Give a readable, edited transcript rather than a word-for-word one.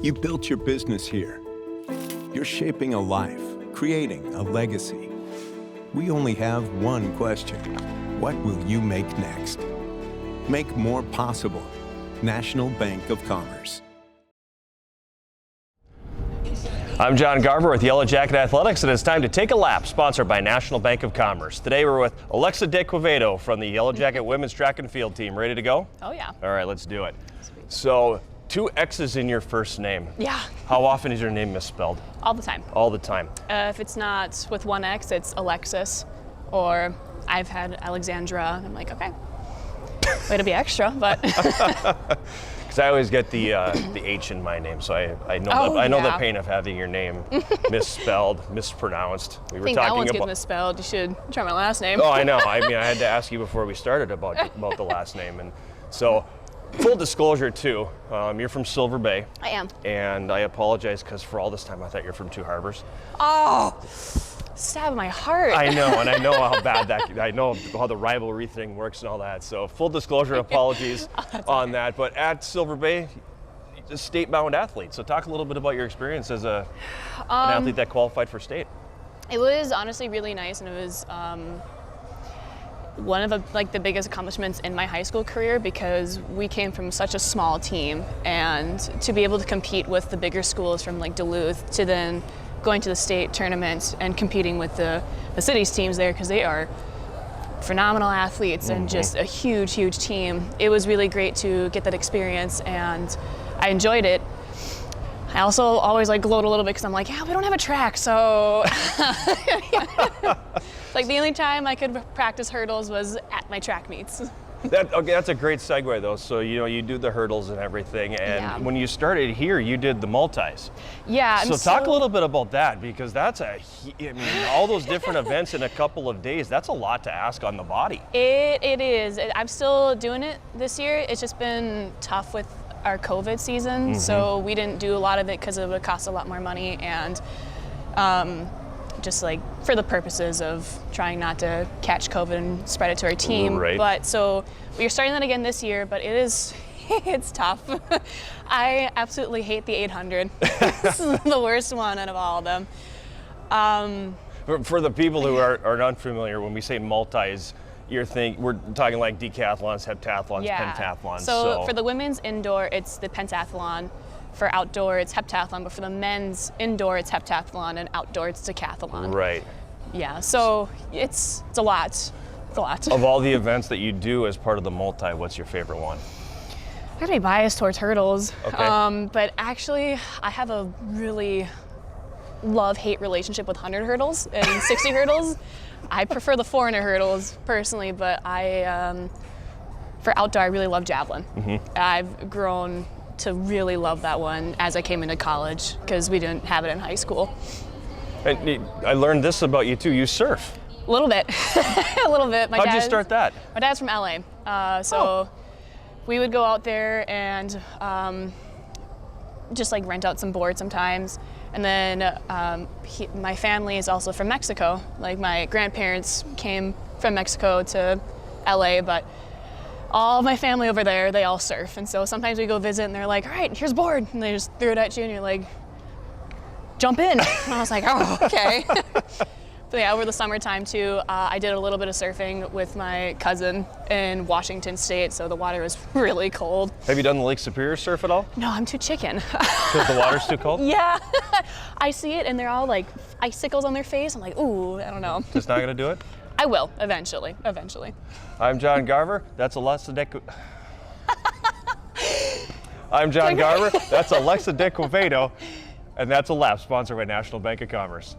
You built your business here. You're shaping a life, creating a legacy. We only have one question. What will you make next? Make more possible. National Bank of Commerce. I'm John Garver with Yellow Jacket Athletics, and it's time to take a lap, sponsored by National Bank of Commerce. Today we're with Alexxa DeQuevedo from the Yellow Jacket women's track and field team. Ready to go? Oh yeah. All right, let's do it. Sweet. So, 2 X's in your first name. Yeah. How often is your name misspelled? All the time. All the time. If it's not with 1 X, it's Alexis, or I've had Alexandra, and I'm like, okay, way to be extra, but. Because I always get the H in my name, so I know the pain of having your name misspelled, mispronounced. I think that one's getting misspelled. You should try my last name. Oh, I know. I mean, I had to ask you before we started about the last name, and so full disclosure too, you're from Silver Bay. I am. And I apologize because for all this time I thought you're from Two Harbors. Oh, stab in my heart. I know, and I know how bad I know how the rivalry thing works and all that. So full disclosure, apologies on that. But at Silver Bay, a state-bound athlete. So talk a little bit about your experience as an athlete that qualified for state. It was honestly really nice, and it was one of the biggest accomplishments in my high school career, because we came from such a small team, and to be able to compete with the bigger schools from like Duluth, to then going to the state tournament and competing with the city's teams there, because they are phenomenal athletes and just a huge team. It was really great to get that experience, and I enjoyed it. I also always gloat a little bit because I'm like, yeah, we don't have a track, so like the only time I could practice hurdles was at my track meets. That's a great segue though. So you do the hurdles and everything, and when you started here, you did the multis. Yeah. So talk a little bit about that, because that's all those different events in a couple of days. That's a lot to ask on the body. It is. I'm still doing it this year. It's just been tough with our COVID season, so we didn't do a lot of it because it would cost a lot more money, and just for the purposes of trying not to catch COVID and spread it to our team. Right. But so we're starting that again this year, but it's tough. I absolutely hate the 800. This is the worst one out of all of them. For the people who are unfamiliar, when we say multis, we're talking like decathlons, heptathlons, pentathlons. So for the women's indoor, it's the pentathlon. For outdoor, it's heptathlon, but for the men's indoor, it's heptathlon, and outdoor, it's decathlon. Right. Yeah, so it's a lot. It's a lot. Of all the events that you do as part of the multi, what's your favorite one? I gotta be biased towards hurdles. Okay. But actually, I have a really love-hate relationship with 100 hurdles and 60 hurdles. I prefer the 400 hurdles personally, but for outdoor, I really love javelin. I've grown to really love that one as I came into college, because we didn't have it in high school. And I learned this about you too. You surf. A little bit, a little bit. How'd you start that? My dad's from LA, so we would go out there and just rent out some boards sometimes. And then my family is also from Mexico. My grandparents came from Mexico to LA, but all of my family over there, they all surf. And so sometimes we go visit and they're like, all right, here's a board. And they just throw it at you and you're like, jump in. And I was like, oh, okay. But yeah, over the summertime too, I did a little bit of surfing with my cousin in Washington State, so the water was really cold. Have you done the Lake Superior surf at all? No, I'm too chicken. Because the water's too cold? Yeah. I see it and they're all icicles on their face. I'm like, ooh, I don't know. Just not gonna do it? I will, eventually. I'm John Garver, that's Alexxa I'm John Garver, that's Alexxa DeQuevedo, and that's a lap sponsored by National Bank of Commerce.